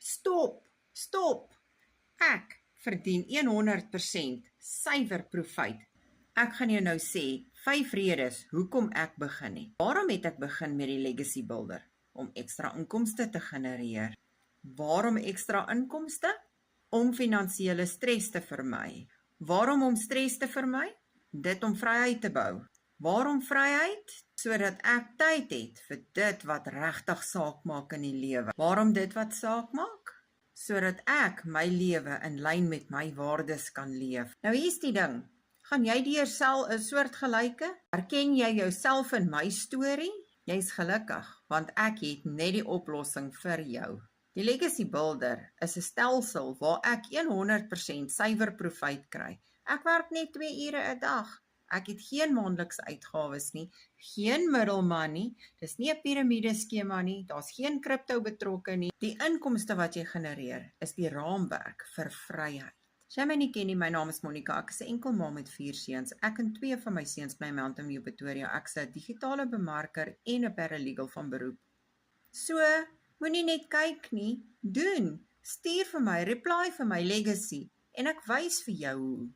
Stop. Ek verdien 100% suiwer profijt. Ek gaan jou nou sê 5 redes hoekom ek begin het. Waarom het ek begin met die Legacy Builder? Om ekstra inkomste te genereer. Waarom ekstra inkomste? Om finansiële stres te vermy. Waarom om stres te vermy? Dit om vryheid te bou. Waarom vryheid? Sodat ek tyd het vir dit wat regtig saak maak in die lewe. Waarom dit wat saak maak? Sodat ek my lewe in lyn met my waardes kan leef. Nou hier's die ding. Gaan jy die jouself 'n soortgelyke? Herken jy jouself in my storie? Jy's gelukkig, want ek het net die oplossing vir jou. Die Legacy Builder is 'n stelsel waar ek 100% suiwer profijt kry. Ek werk net 2 ure 'n dag. Ek het geen maandelikse uitgawes nie, geen middelman nie, dis nie 'n piramideskema nie, daar's geen kripto betrokke nie. Die inkomste wat jy genereer is die raamwerk vir vryheid. As jy my nie ken nie, my naam is Monica, ek is 'n enkel ma met 4 seuns. Ek en 2 van my seuns bly in Mountain View, Pretoria. Ek is 'n digitale bemarker en 'n paralegal van beroep. So, moenie net kyk nie, doen. Stuur vir my, reply vir my Legacy en ek wys vir jou hoe.